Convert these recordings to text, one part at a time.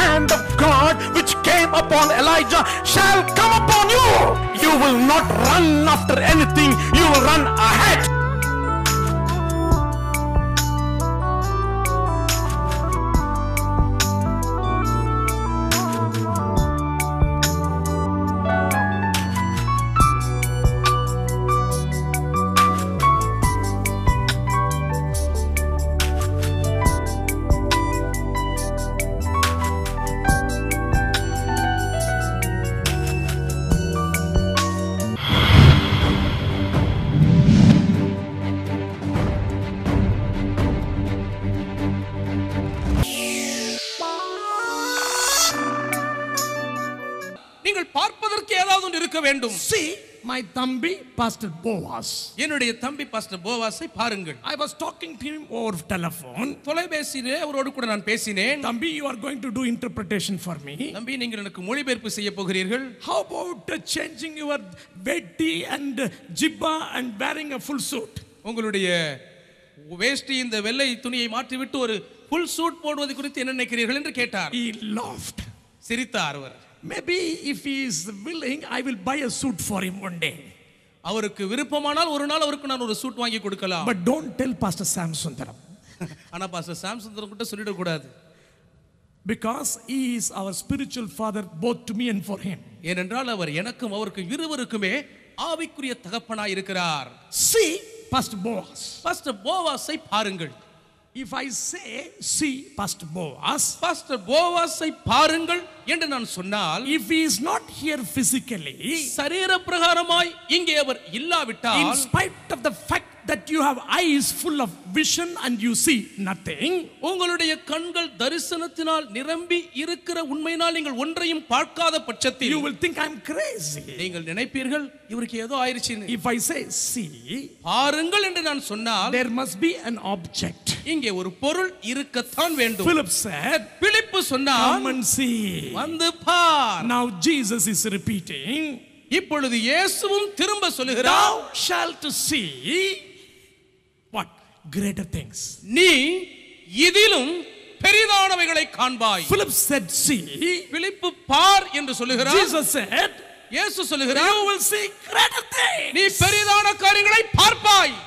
hand of God which came upon Elijah shall come upon you. You will not run after anything, you will run ahead. See my thambi Pastor Boaz. என்னுடைய தம்பி pastor போவாஸை பாருங்கள். I was talking to him over telephone. தொலைபேசியிலே அவரோடு கூட நான் பேசினேன். Thambi, you are going to do interpretation for me. தம்பி நீங்கள் எனக்கு மொழிபெயர்ப்பு செய்ய போகிறீர்கள். How about changing your vetti and jibba and wearing a full suit? உங்களுடைய வேஷ்டி இந்த வெள்ளை துணியை மாற்றிவிட்டு ஒரு full suit போடுவது குறித்து என்ன நினைக்கிறீர்கள் என்று கேட்டார். He laughed. சிரித்தார் அவர். Maybe if he is willing, I will buy a suit for him one day. அவருக்கு விருப்பமானால் ஒரு நாள் அவருக்கு நான் ஒரு சூட் வாங்கி கொடுக்கலாம். But don't tell Pastor Sam Sundaram. ஆனா பாஸ்டர் சாம் சுந்தரம் கிட்ட சொல்லிட கூடாது. Because he is our spiritual father both to me and for him. ஏனென்றால் அவர் எனக்கும் அவருக்கும் இருவருக்குமே ஆவிக்குரிய தகப்பனாய் இருக்கிறார். See Pastor Boaz. பாஸ்டர் போவாஸை பாருங்கள். If I say see Pastor Boaz, pastor போவாஸை பாருங்கள் என்று நான் சொன்னால், if he is not here physically, சரீர பிரகாரமாய் இங்கே அவர் இல்லாவிட்டால், in spite of the fact that you have eyes full of vision and you see nothing, உங்களுடைய கண்கள் தரிசனத்தினால் நிரம்பி இருக்கிற உண்மையினால் நீங்கள் ஒன்றையும் பார்க்காத பட்சத்தில், you will think I'm crazy. நீங்கள் நினைப்பீர்கள் இவருக்கு ஏதோ ஆயிருச்சுன்னு. If I say see, பாருங்கள் என்று நான் சொன்னால், there must be an object. இங்கே ஒரு பொருள் இருக்கத்தான் வேண்டும். Philip said, பிலிப்பு சொன்னான், come and see. வந்து பார். Now Jesus is repeating, இப்பொழுது இயேசுவும் திரும்ப சொல்லுகிறார், thou shalt see what? Greater things. நீ இதிலும் பெரிதானவைகளை காண்பாய். Philip said see. பிலிப்பு பார் என்று சொல்லுகிறார். Jesus said, இயேசு சொல்லுகிறார், you will see greater things. நீ பெரிதான காரியங்களை பார்ப்பாய்.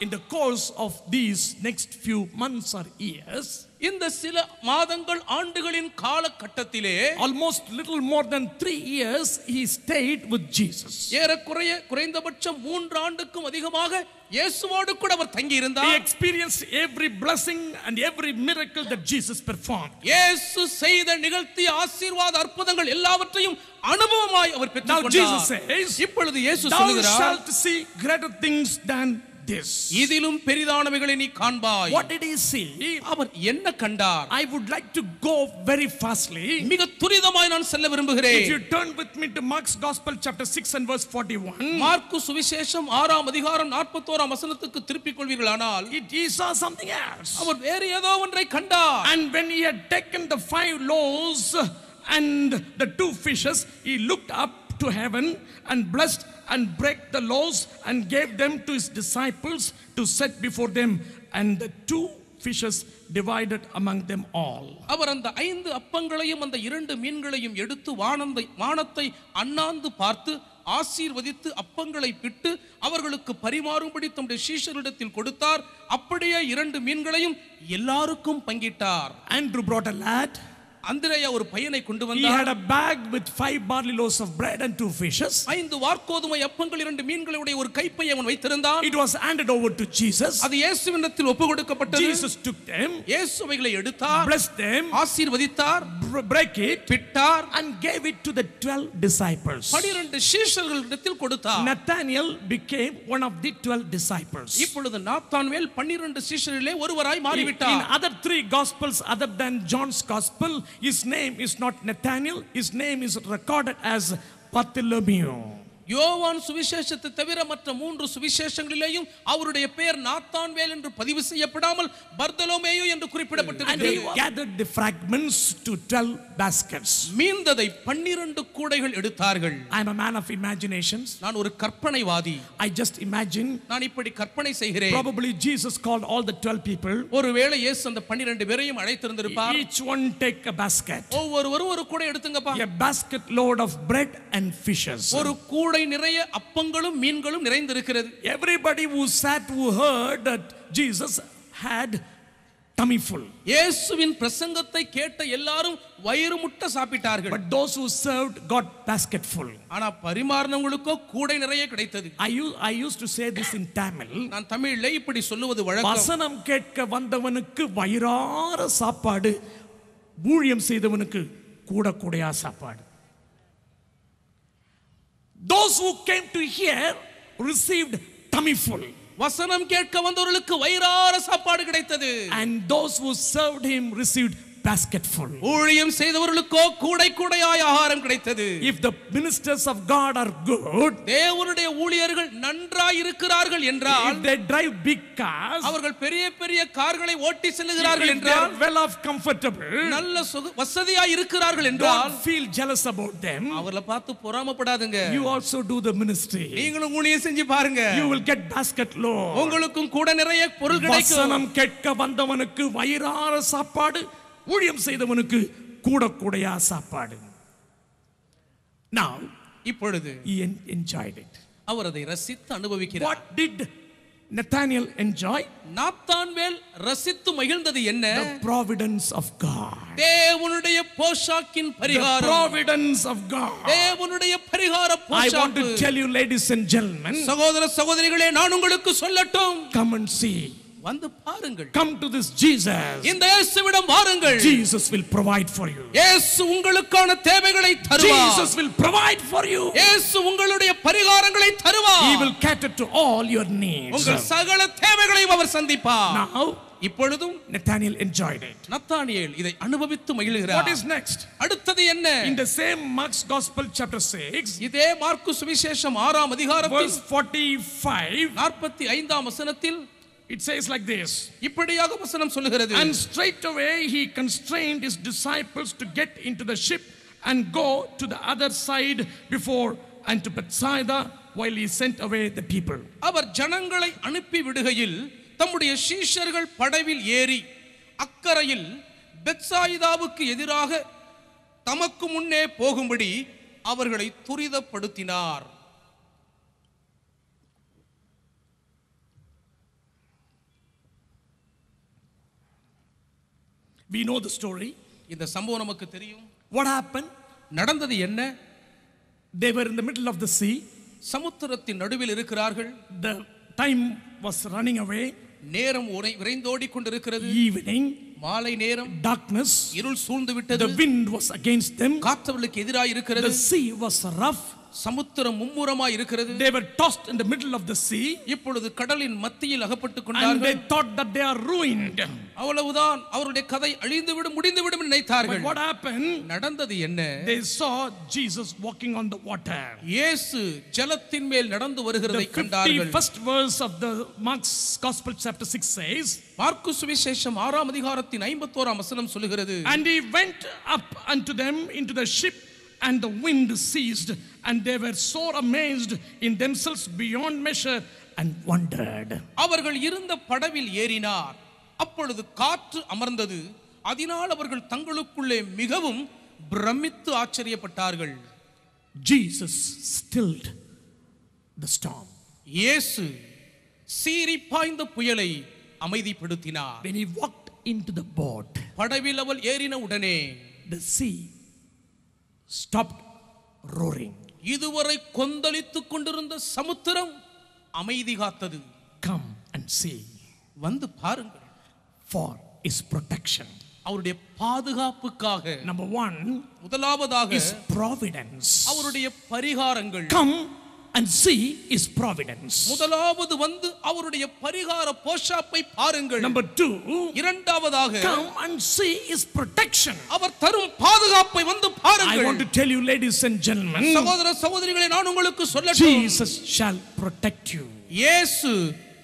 In the course of these next few months or years, இந்த சில மாதங்கள் ஆண்டுகளின் காலகட்டத்திலே, almost little more than 3 years he stayed with Jesus. ஏறக்குறைய குறைந்தபட்சம் 3 ஆண்டுக்கும் அதிகமாக இயேசுவோடு கூட அவர் தங்கி He இருந்தார். experienced every blessing and every miracle that Jesus performed. இயேசு செய்த நிகழ்த்திய ஆசீர்வாத அற்புதங்கள் எல்லாவற்றையும் அனுபவமாய் அவர் Now பெற்றுக்கொண்டார். Jesus says, இப்பொழுது இயேசு thou சொல்லுகிறார், shalt see greater things than this. இதிலும் பெரிதானவைகளை நீ காண்பாய். What did he see? அவர் என்ன கண்டார்? I would like to go very fastly. மிக துரிதமாய் நான் செல்ல விரும்புகிறேன். If you turn with me to Mark's Gospel chapter 6 and verse 41. Mark சுவிசேஷம் 6ஆம் அதிகாரம் 41ஆம் வசனத்துக்கு திருப்பிக் கொள்வீர்களானால், He saw something else. அவர் வேறு ஏதோ ஒன்றை கண்டார். And when he had taken the 5 loaves and the 2 fishes, he looked up to heaven and blessed and broke the loaves and gave them to his disciples to set before them, and the 2 fishes divided among them all. அவர் அந்த 5 அப்பங்களையும் அந்த 2 மீன்களையும் எடுத்து வானத்தை அண்ணாந்து பார்த்து ஆசீர்வதித்து அப்பங்களை பிட்டு அவர்களுக்கு பரிமாறும்படி தம்முடைய சீஷரிடத்தில் கொடுத்தார். அப்படியே 2 மீன்களையும் எல்லாருக்கும் பங்கிட்டார். Andrew brought a lad. அந்திரேயா ஒரு பையனை கொண்டு He வந்தார். had a bag with 5 barley loaves of bread and 2 fishes. 5 வாற்கோதுமை அப்பங்கள் 2 மீன்களுடைய ஒரு கைப்பை அவன் வைத்திருந்தான். It was handed over to Jesus. அது இயேசுவினிடத்தில் ஒப்புக்கொடுக்கப்பட்டது. Jesus took them, இயேசு அவைகளை எடுத்தார், blessed them, ஆசீர்வதித்தார், break it, பிட்டார், and gave it to the 12 disciples. 12 சீஷர்களிடத்தில் கொடுத்தார். Nathanael became one of the 12 disciples. இப்பொழுது நாத்தான்வேல் 12 சீஷரிலே ஒருவராய் In மாறிவிட்டார். other 3 gospels other than John's gospel, his name is not Nathanael, his name is recorded as Bartholomew. யோவான் சுவிசேஷத்தை தவிர மற்ற 3 சுவிசேஷங்களிலேயும் அவருடைய பெயர் நாத்தான்வேல் என்று பதிவு செய்யப்படாமல் பர்தலோமேயு என்று And குறிப்பிடப்பட்டிருக்கிறது. he gathered the fragments to 12 baskets. மீந்ததை 12 கூடைகள் எடுத்தார்கள். I am a man of imaginations. நான் ஒரு கற்பனைவாதி. I just imagine நான் இப்படி கற்பனை செய்கிறேன். probably Jesus called all the 12 people. ஒருவேளை இயேசு அந்த 12 பேரையும் அழைத்திருந்திருப்பார். Each one take a basket. ஒவ்வொருவரும் ஒரு கூடை எடுத்துங்கப்பா. A basket load of bread and fishes. ஒரு கூடை நிறைய அப்பங்களும் மீன்களும் நிறைந்திருக்கிறது. Everybody who sat who heard that Jesus had tummy full. இயேசுவின் பிரசங்கத்தை கேட்ட எல்லாரும் வயிறு முட்ட சாப்பிட்டார்கள். But those who served got basket full. ஆனா பரிமாறினவங்களுக்கோ கூடை நிறைய கிடைத்தது. I used to say this in Tamil. நான் தமிழில் இப்படி சொல்லுவது வழக்கம். வசனம் கேட்க வந்தவனுக்கு வயிறார சாப்பாடு, ஊழியம் செய்தவனுக்கு கூட கூடையா சாப்பாடு. Those who came to hear received tummy full. வசனம் கேட்க வந்தவர்களுக்கு வயிறார சாப்பாடு கிடைத்தது. And those who served him received basket full. ஊழியம் செய்தவர்களுக்கோ கூடை கூடையாய் ஆகாரம் கிடைத்தது. If the ministers of God are good, தேவனுடைய ஊழியர்கள் நன்றாய் இருக்கிறார்கள் என்றால், if they drive big cars, அவர்கள் பெரிய பெரிய கார்களை ஓட்டி செல்கிறார்கள் if they என்றால், are well off comfortable, நல்ல வசதியாய் இருக்கிறார்கள் என்றால், don't feel jealous about them. அவர்களை பார்த்து பொறாமப்படாதீங்க. You also do the ministry. நீங்களும் ஊழியம் செஞ்சு பாருங்க. You will get basket load. உங்களுக்கும் கூட நிறைய பொருள் கிடைக்கும். வசனம் கேட்க வந்தவனுக்கு வயிறார சாப்பாடு, ஊழியம் செய்தவனுக்கு கூட கூடையா சாப்பாடு. Now, இப்பொழுது he enjoyed it. அவர் அதை ரசித்து அனுபவிக்கிறார். What did Nathaniel enjoy? Nathanael ரசித்து மகிழ்ந்தது என்ன? The providence of God. தேவனுடைய போஷாக்கின் The பரிகாரம். providence of God. தேவனுடைய பரிகார I want போஷாக்கு. to tell you, ladies and gentlemen, சகோதர சகோதரிகளே, நான் உங்களுக்கு சொல்லட்டும். come and see. வந்து பாருங்கள். Come to this Jesus. இந்த இயேசுவிடம் வாருங்கள். Jesus will provide for you. இயேசு உங்களுக்கான தேவைகளை தருவார். Jesus will provide for you. இயேசு உங்களுடைய பரிகாரங்களை தருவார். He will cater to all your needs. உங்கள் சகல தேவைகளையும் அவர் சந்திப்பார். Now, இப்பொழுதும் Nathaniel enjoyed it. நத்தானியேல் இதை அனுபவித்து மகிழ்கிறார். What is next? அடுத்தது என்ன? In the same Mark's Gospel chapter 6, இதே மார்க்கு சுவிசேஷம் 6ஆம் அதிகாரத்தில் verse 45, 45ஆம் வசனத்தில் it says like this. இப்படியாக வசனம் சொல்லுகிறது. And straightway he constrained his disciples to get into the ship and go to the other side before and to Bethsaida while he sent away the people. அவர் ஜனங்களை அனுப்பி விடுகையில் தம்முடைய சீஷர்கள் படவில் ஏறி அக்கரையில் பெத்சாயிதாவுக்கு எதிராக தமக்கு முன்னே போகும்படி அவர்களை துரிதப்படுத்தினார். We know the story. இந்த சம்பவம் நமக்கு தெரியும். What happened? நடந்தது என்ன? They were in the middle of the sea. சமுத்திரத்தின் நடுவில் இருக்கிறார்கள். The time was running away. நேரம் விரைந்தோடி கொண்டிருக்கிறது. Evening, மாலை நேரம், darkness, இருள் சூழ்ந்து விட்டது. the wind was against them. காற்றவர்களுக்கு எதிராக இருக்கிறது. The sea was rough. சமுத்திரம் மும்முரமாய் இருக்கிறது. They were tossed in the middle of the sea. இப்பொழுது கடலின் மத்தியில் அகப்பட்டுக் And they கொண்டார்கள். thought that they are ruined. அவ்வளவுதான், அவருடைய கதை அழிந்துவிடும், முடிந்துவிடும் But நினைத்தார்கள். what happened? நடந்தது என்ன? They saw Jesus walking on the water. இயேசு ஜலத்தின் மேல் நடந்து வருகிறதை The கண்டார்கள். 51st verse of the Mark's Gospel chapter 6 says, mark சுவிசேஷம் 6ஆம் அதிகாரத்தின் 51ஆம் வசனம் சொல்லுகிறது. and he went up unto them into the ship, and the wind ceased, and they were sore amazed in themselves beyond measure, and wondered. அவர்கள் இருந்த படவில் ஏறினார். அப்பொழுது காற்று அமர்ந்தது. அதனால் அவர்கள் தங்களுக்குள்ளே மிகவும் பிரமித்து ஆச்சரியப்பட்டார்கள். Jesus stilled the storm. இயேசு சீறி பாய்ந்த புயலை அமைதிப்படுத்தினார். When he walked into the boat, படவில் அவள் ஏறின உடனே the sea stopped roaring. இதுவரை கொந்தளித்துக் கொண்டிருந்த சமுத்திரம் அமைதி காத்தது. Come and see. வந்து பாருங்கள். For his protection. அவருடைய பாதுகாப்புக்காக. Number 1 முதலாவதாக is providence. அவருடைய பரிகாரங்கள். Come and see his providence. முதலாவது வந்து அவருடைய பரிகார போஷாப்பை பாருங்கள். Number 2, இரண்டாவதாக come and see his protection. அவர் தரும் பாதுகாப்பை வந்து I பாருங்கள். want to tell you, ladies and gentlemen, சகோதர சகோதரிகளே, நான் உங்களுக்கு சொல்லட்டும், Jesus shall protect you. இயேசு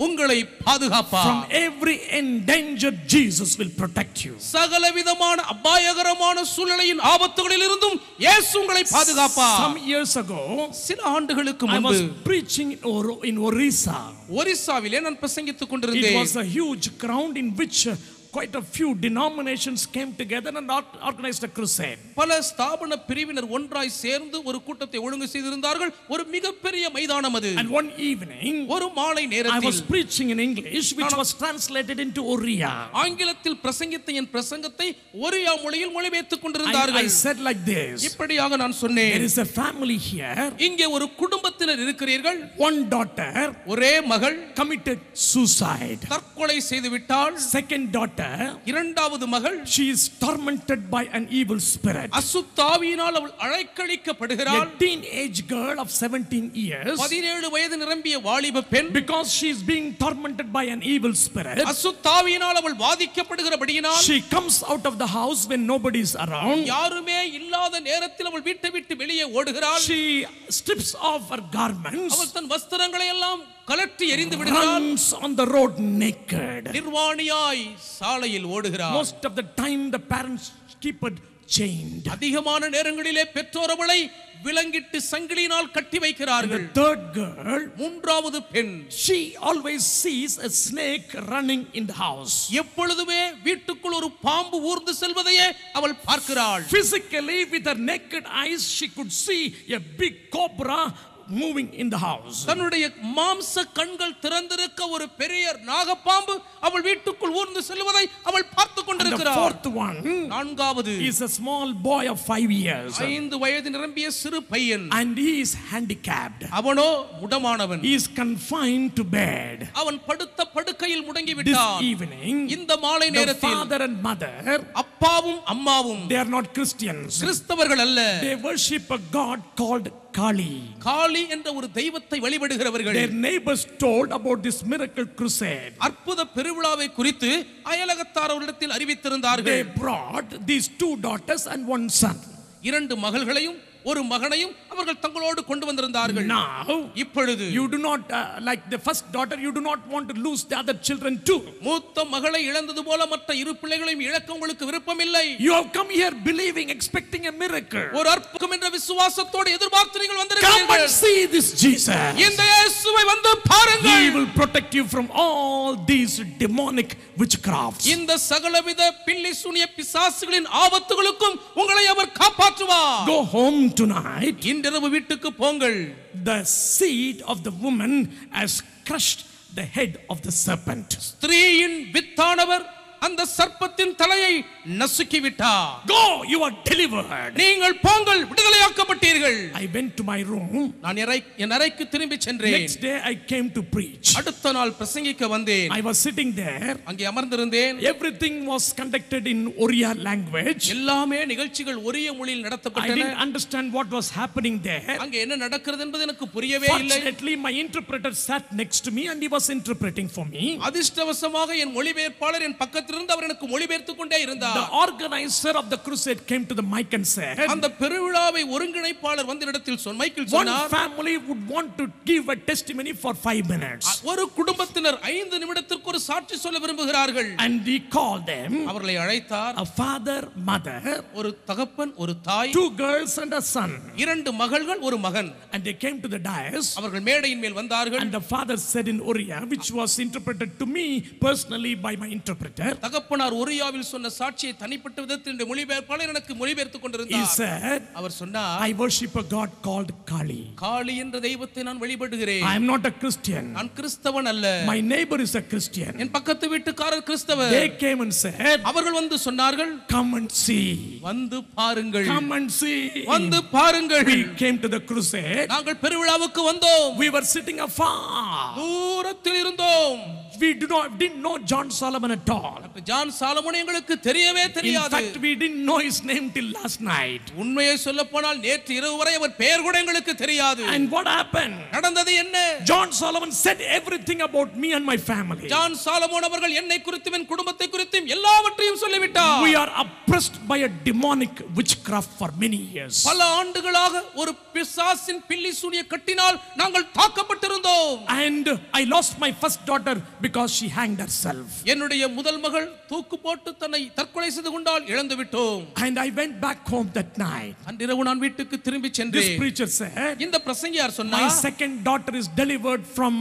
உங்களை பாதுகாப்பார். From every endangered, Jesus will protect you. சகலவிதமான அபாயகரமான சூழ்நிலையின் ஆபத்துகளில் இருந்தும் இயேசு உங்களை பாதுகாப்பார். Some years ago, சில ஆண்டுகளுக்கு I முன்பு was preaching in Orissa. ஒரிசாவிலே நான் பிரசங்கித்துக் It கொண்டிருந்தேன். was a huge crowd in which quite a few denominations came together and organized a crusade. பல ஸ்தாபன பிரிவினர் ஒன்றாய் சேர்ந்து ஒரு கூட்டத்தை ஒழுங்கு செய்திருந்தார்கள். ஒரு மிகப்பெரிய மைதானம் அது. And one evening, ஒரு மாலை I was நேரத்தில் preaching in English, which was translated into Oriya. ஆங்கிலத்தில் பிரசங்கித்த என் பிரசங்கத்தை ஒரியா மொழியில் மொழிபெயர்த்துக் I கொண்டிருந்தார்கள். said like this: இப்படியாக நான் there சொன்னேன், is a family here. இங்கே ஒரு குடும்பத்தினர் இருக்கிறீர்கள். One daughter ஒரே மகள் committed suicide. தற்கொலை செய்து விட்டாள். Second daughter, இரண்டாவது மகள் she is tormented by an evil spirit. அசுத்தாவியினால் அவள் அழைக்கழிக்கப்படுகிறாள். A teenage girl of 17 years, 17 வயது நிரம்பிய வாலிப பெண் because she is being tormented by an evil spirit, அசுத்தாவியினால் அவள் வாதிக்கப்படுகிறபடியினால் she comes out of the house when nobody is around. யாருமே இல்லாத நேரத்தில் அவள் வீட்டை விட்டு வெளியே ஓடுகிறாள். She strips off her garments, அவள் தன் வஸ்திரங்களை எல்லாம் கலற்றி எறிந்து விடுகிறாள். runs on the road naked. நிர்வாணியாய் சாலையில் ஓடுகிறாள். Most of the time the parents keep her chained. அதிகமான நேரங்களிலே பெற்றோர் அவளை விலங்கிட்டு சங்கிலியினால் கட்டி And வைக்கிறார்கள். the third girl, மூன்றாவது பெண், she always sees a snake running in the house. எப்பொழுதுமே வீட்டுக்குள் ஒரு பாம்பு ஊர்ந்து செல்வதையே அவள் பார்க்கிறாள். Physically, with her naked eyes, she could see a big cobra moving in the house. தன்னுடைய மாம்ச கண்கள் திறந்திருக்க ஒரு பெரிய நாகப்பாம்பு அவள் வீட்டுக்குள் ஊர்ந்து செல்வதை அவள் பார்த்துக் And the கொண்டிருக்கிறாள். fourth one நான்காவது is a small boy of 5 years, 5 வயது நிரம்பிய சிறு பையன். and he is handicapped. அவனோ முடமானவன். He is confined to bed. அவன் படுத்த படுக்கையில் முடங்கி This விட்டான். evening, இந்த மாலை the நேரத்தில் father and mother, அப்பாவும் அம்மாவும் they are not Christians. கிறிஸ்தவர்கள் அல்ல. They worship a god called Kali. காளி என்ற ஒரு தெய்வத்தை வழிபடுகிறவர்கள். Their neighbors told about this miracle crusade. அற்புத பெருவிழாவை குறித்து அயலகத்தார் அவரிடத்தில் அறிவித்திருந்தார்கள். They brought these 2 daughters and 1 son. 2 மகள்களையும் ஒரு மகனையும் அவர்கள் தங்களோடு கொண்டு வந்திருந்தார்கள். Now, இப்பொழுது you do not, like the first daughter, you do not want to lose the other children too. மூத்த மகளை இழந்தது போல மற்ற இரு பிள்ளைகளையும் இழக்க உங்களுக்கு விருப்பமில்லை. You have come here believing, expecting a miracle. ஒரு அற்புதம் என்ற விசுவாசத்தோடு எதிர்பார்த்து நீங்கள் Come வந்திருக்கிறீர்கள். and see this Jesus. இந்த இயேசுவை வந்து பாருங்கள். He will protect you from all these demonic witchcrafts. இந்த சகலவித பில்லி சூனிய பிசாசுகளின் ஆபத்துகளுக்கும் உங்களை அவர் காப்பாற்றுவார். Go home tonight. இன்றிரவு வீட்டுக்கு போங்கள். The seed of the woman has crushed the head of the serpent. ஸ்திரீயின் வித்தானவர் அந்த சர்ப்பத்தின் தலையை நசுக்கி விட்டார். Go, you are delivered. நீங்கள் போங்கள், விடுதலையாக்கப்பட்டீர்கள். I went to my room. நான் என் அறைக்கு திரும்பி சென்றேன். Next day I came to preach. அடுத்த நாள் பிரசங்கிக்க வந்தேன். I was sitting there. அங்கே அமர்ந்திருந்தேன். Everything was conducted in Oriya language. எல்லாமே நிகழ்ச்சிகள் ஒரிய மொழியில் I நடத்தப்பட்டன. didn't understand what was happening there. அங்கே என்ன நடக்கிறது என்பது எனக்கு புரியவே இல்லை. Fortunately, my interpreter sat next to me and he was interpreting for me. அதிர்ஷ்டவசமாக என் மொழிபெயர்ப்பாளர் என் பக்கத்தில் இருந்து அவர் எனக்கு மொழிபெயர்த்துக் கொண்டே இருந்தார். The organizer of the crusade came to the mic and said, அந்த பெருவிழாவை ஒருங்கிணைப்பாளர் வந்து இடத்தில் மைக்கில் one சொன்னார், family would want to give a testimony for 5 minutes. ஒரு குடும்பத்தினர் 5 நிமிடத்திற்கு ஒரு சாட்சி சொல்ல விரும்புகிறார்கள். And he called them, அவர்களை அழைத்தார். a father, mother, ஒரு தகப்பன், ஒரு தாய், 2 girls and a son. 2 மகள்கள், ஒரு மகன். And they came to the dais. அவர்கள் மேடையின் மேல் வந்தார்கள். And the father said in Oriya, which was interpreted to me personally by my interpreter. தகப்பனார் ஒரியாவில் சொன்ன சாட்சியை தனிப்பட்ட விதத்தில் மொழிபெயர்ப்பாளர் எனக்கு மொழிபெயர்த்துக் He கொண்டிருந்தார். said, அவர் சொன்னார், I worship a God called Kali. காளி என்ற தெய்வத்தை நான் வழிபடுகிறேன். I am not a Christian. நான் கிறிஸ்தவன் அல்ல. My neighbor is a Christian. என் பக்கத்து வீட்டுக்காரர் கிறிஸ்தவர். They came and said, அவர்கள் வந்து சொன்னார்கள், come and see. வந்து பாருங்கள், Come and see. வந்து பாருங்கள். We came to the crusade. நாங்கள் பெருவிழாவுக்கு வந்தோம். We were sitting afar. தூரத்தில் இருந்தோம். we didn't know John Solomon at all. John Solomon எங்களுக்கு தெரியவே In தெரியாது. fact, we didn't know his name till last night. உண்மையை சொல்லப்போனால் நேற்று இரவு வரை அவர் பெயர் கூட எங்களுக்கு தெரியாது. And what happened? நடந்தது என்ன? John Solomon said everything about me and my family. John Solomon அவர்கள் என்னை குறித்தும் என் குடும்பத்தை குறித்தும் எல்லாவற்றையும் சொல்லிவிட்டார். We are oppressed by a demonic witchcraft for many years. பல ஆண்டுகளாக ஒரு பிசாசின் பில்லி சூனிய கட்டினால் நாங்கள் தாக்கப்பட்டிருந்தோம். And I lost my first daughter because she hanged herself. என்னுடைய முதல் மகள் தூக்கு போட்டு தன்னை தற்கொலை செய்து கொண்டால் இழந்து விட்டோம். And I went back home that night. அன்றிரவு நான் வீட்டுக்கு திரும்பி This சென்றேன். preacher said, இந்த பிரசங்கியார் my சொன்னார், second daughter is delivered from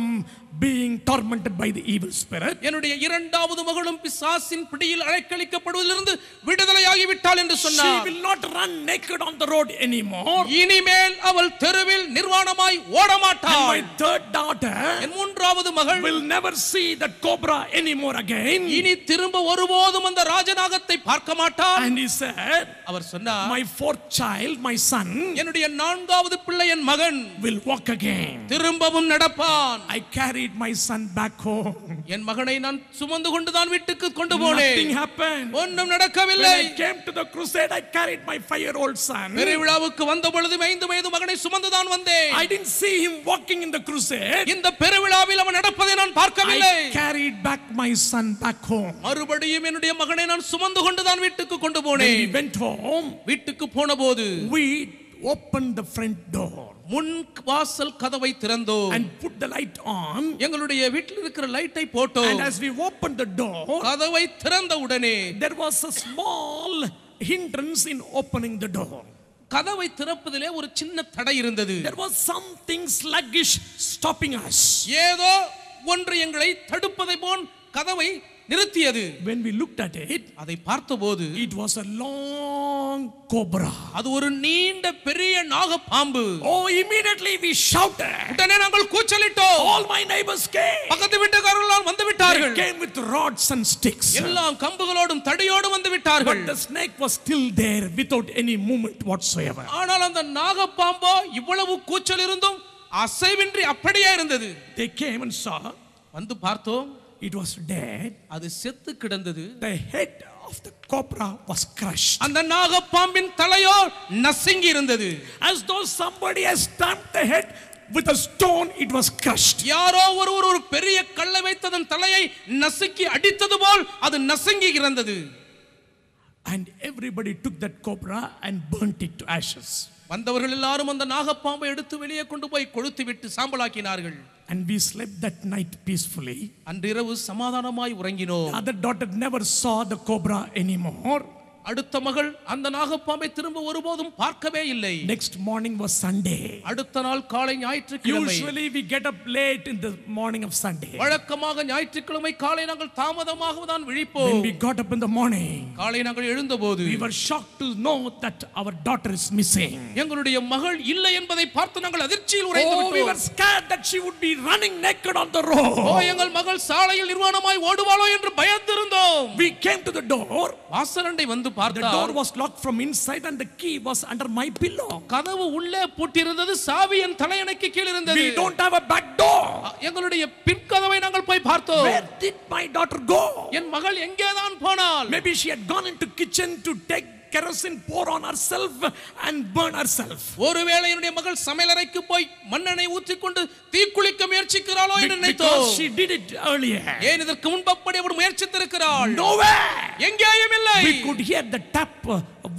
being tormented by the evil spirit. என்னுடைய இரண்டாவது மகளும் பிசாசின் பிடியில் அழைக்கழிக்கப்படுவதிலிருந்து விடுதலையாகி விட்டாள் என்று She சொன்னார். will not run naked on the road anymore. இனிமேல் அவள் தெருவில் நிர்வாணமாய் ஓட And my மாட்டாள். third daughter என் மூன்றாவது மகள் will never see that cobra anymore again. இனி திரும்ப ஒருபோதும் அந்த ராஜநாகத்தை பார்க்க மாட்டாள். And he said, அவர் சொன்னார், my fourth child, my son, என்னுடைய நான்காவது பிள்ளை என் மகன் will walk again. திரும்பவும் நடப்பான். I carried my son back home. என் மகனை நான் சுமந்து கொண்டு தான் வீட்டுக்கு கொண்டு Nothing போனேன். happened. ஒன்றும் When நடக்கவில்லை. I came to the crusade, I carried my 5-year-old son. பெருவிழாவுக்கு வந்த பொழுது 5 வயது மகனை சுமந்து தான் வந்தேன். I didn't see him walking in the crusade. இந்த பெருவிழாவில் அவன் நடப்பதை நான் பார்க்கவில்லை. I carried back my son back home. மறுபடியும் என்னுடைய மகனை நான் சுமந்து கொண்டு தான் வீட்டுக்கு கொண்டு When we போனேன். went home, வீட்டுக்கு போன போது we opened the front door முன் வாசல் கதவை திறந்தோம். and put the light on. எங்களுடைய வீட்டில் இருக்கிற லைட்டை போட்டோம். And as we opened the door, கதவை திறந்த உடனே there was a small hindrance in opening the door. கதவை திறப்பதிலே ஒரு சின்ன தடை இருந்தது. There was something sluggish stopping us. ஏதோ ஒன்று எங்களை தடுப்பதை போல் கதவை நிறுத்தியது. When we looked at it, அதை பார்த்தபோது it was a long cobra. அது ஒரு நீண்ட பெரிய நாகப்பாம்பு. Oh, immediately we shouted. உடனே நாங்கள் கூச்சலிட்டோம். All my neighbors came. பக்கத்து வீட்டுக்காரர்கள் வந்து They விட்டார்கள். came with rods and sticks. எல்லாம் கம்புகளோடும் தடியோடும் வந்து விட்டார்கள். But the snake was still there without any movement whatsoever. ஆனால் அந்த நாகப்பாம்போ இவ்வளவு கூச்சல் இருந்தும் அசைவின்றி அப்படியே இருந்தது. They came and saw வந்து பார்த்தோம், it was dead. அது செத்து கிடந்தது. The head of the cobra was crushed. அந்த நாகப்பாம்பின் தலையோ நசுங்கி இருந்தது. As though somebody has stamped the head with a stone, it was crushed. யாரோ ஒரு பெரிய கல்லை வைத்ததன் தலையை நசுக்கி அடித்தது போல் அது நசுங்கி இருந்தது. And everybody took that cobra and burnt it to ashes. வந்தவர்கள் எல்லாரும் அந்த நாகப்பாம்பை எடுத்து வெளியே கொண்டு போய் கொளுத்தி விட்டு சாம்பலாக்கினார்கள். And we slept that night peacefully. அன்றிரவு சமாதானமாய் உறங்கினோம். The other daughter never saw the cobra anymore. அடுத்த மகள் அந்த நாகப்பாம்பை திரும்ப ஒருபோதும் பார்க்கவே இல்லை. Next morning was Sunday. அடுத்த நாள் காலை ஞாயிற்றுக்கிழமை. Usually we get up late in the morning of Sunday. வழக்கமாக ஞாயிற்றுக்கிழமை காலை நாங்கள் தாமதமாக தான் விழிப்போம். When we got up in the morning, காலை நாங்கள் எழுந்தபோது we were shocked to know that our daughter is missing. எங்களுடைய மகள் இல்லை என்பதை பார்த்து நாங்கள் அதிர்ச்சியில் உறைந்து Oh, we were விட்டோம். scared that she would be running naked on the road. எங்கள் மகள் சாலையில் நிர்வாணமாய் ஓடுவாளோ என்று பயந்திருந்தோம். We came to the door. வாசலண்டை வந்து The door பார்த்தால் was locked from inside and the key was under my pillow. கதவு உள்ளே பூட்டியிருந்தது, சாவி என் தலையணைக்கு கீழ் இருந்தது. We don't have a back door. எங்களுடைய பின்கதவை நாங்கள் போய் பார்த்தோம். Where did my daughter go? என் மகள் எங்கேதான் போனாள்? Maybe she had gone into kitchen to take kerosene, pour on herself and burn herself. ஒருவேளை என்னுடைய மகள் சமையலறைக்கு போய் மண்ணெண்ணெய் ஊற்றிக்கொண்டு தீக்குளிக்க முயற்சிக்கிறாளோ என்று நினைத்தோம். Because she did it earlier. ஏன் இதற்கு முன்பு அப்படி அவள் முயற்சித்திருக்கிறாள்? Nowhere. எங்கேயும் இல்லை. We could hear the tap,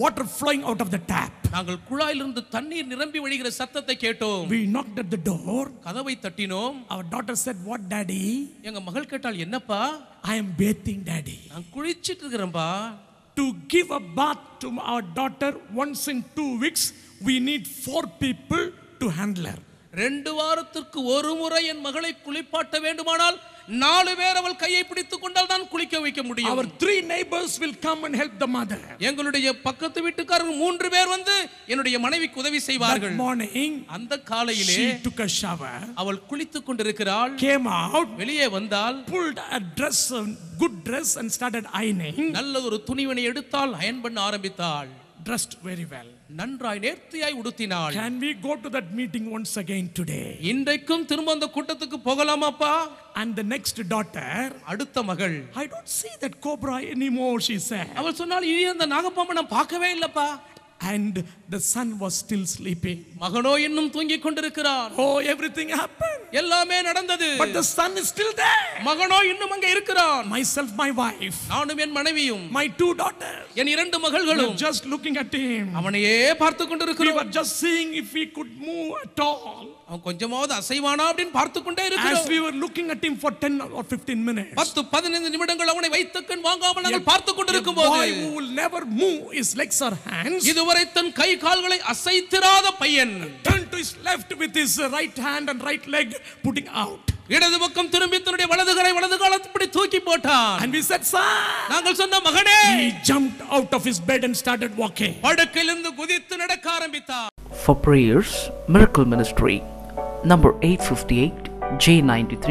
water flowing out of the tap. நாங்கள் குழாயிலிருந்து தண்ணீர் நிரம்பி வழிகிற சத்தத்தை கேட்டோம். We knocked at the door. கதவை தட்டினோம். Our daughter said, "What, daddy?" எங்க மகள் கேட்டால், என்னப்பா? I am bathing, daddy. நான் குளிச்சிட்டு இருக்கிறேன்பா. To give a bath to our daughter once in 2 weeks, we need 4 people to handle her. 2 வாரத்திற்கு ஒரு முறை என் மகளை குளிப்பாட்ட வேண்டுமானால் 4 பேர் அவள் கையை பிடித்துக் கொண்டால் தான் குளிக்க வைக்க முடியும். Our 3 neighbors will come and help the mother. எங்களுடைய பக்கத்து வீட்டுக்காரர்கள் 3 பேர் வந்து என்னுடைய மனைவிக்கு உதவி செய்வார்கள். That morning, அந்த காலையிலே she took a shower, அவள் குளித்துக் கொண்டிருக்கிறாள். came out, வெளியே வந்தால் pulled a dress, a good dress, and started ironing. நல்ல ஒரு துணிவனை எடுத்தால் அயன் பண்ண ஆரம்பித்தாள். dressed very well. நன்றாய் நேர்த்தியாய் உடுத்தினாள். Can we go to that meeting once again today? இன்றைக்கும் திரும்ப அந்த கூட்டத்துக்கு போகலாமாப்பா? And the next daughter, அடுத்த மகள், I don't see that cobra anymore, she said. அவள் சொன்னால் இனி அந்த நாகப்பாம்பை நான் பார்க்கவே இல்லப்பா. And the son was still sleeping. மகனோ இன்னும் தூங்கிக் கொண்டிருக்கிறான். Oh, everything happened. எல்லாமே நடந்தது. But the son is still there. மகனோ இன்னும் அங்கே இருக்கிறான். Myself, my wife, நானும் என் மனைவியும், my 2 daughters, என் 2 we மகள்களும் were just looking at him. அவனையே பார்த்து We கொண்டிருக்கிறோம். were just seeing if he could move at all. அவன் கொஞ்சமாவது அசைவானா அப்படின்னு பார்த்து கொண்டே As இருக்கிறோம். we were looking at him for 10 or 15 minutes. 10-15 நிமிடங்கள் அவனை வைத்துக்கண் வாங்காமல் நாங்கள் பார்த்து A கொண்டிருக்கும் boy போது, who will never move his legs or hands இதுவரை தன் கை கால்களை அசைத்திராத பையன் turned to his left with his right hand and right leg putting out. இடது பக்கம் திரும்பி தன்னுடைய வலது காலத்தை இப்படி தூக்கி போட்டான். And we said, son. நாங்கள் சொன்ன மகனே, He jumped out of his bed and started walking. படுக்கையிலிருந்து குதித்து நடக்க ஆரம்பித்தார். For prayers, Miracle Ministry, number 858, J93,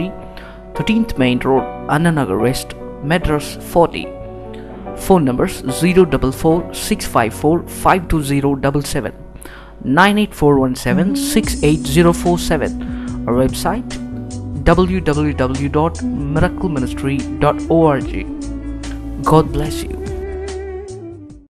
13th Main Road, Annanagar West, Madras 40. Phone numbers 044 654 52077, 98417 68047. Our website www.miracleministry.org. God bless you.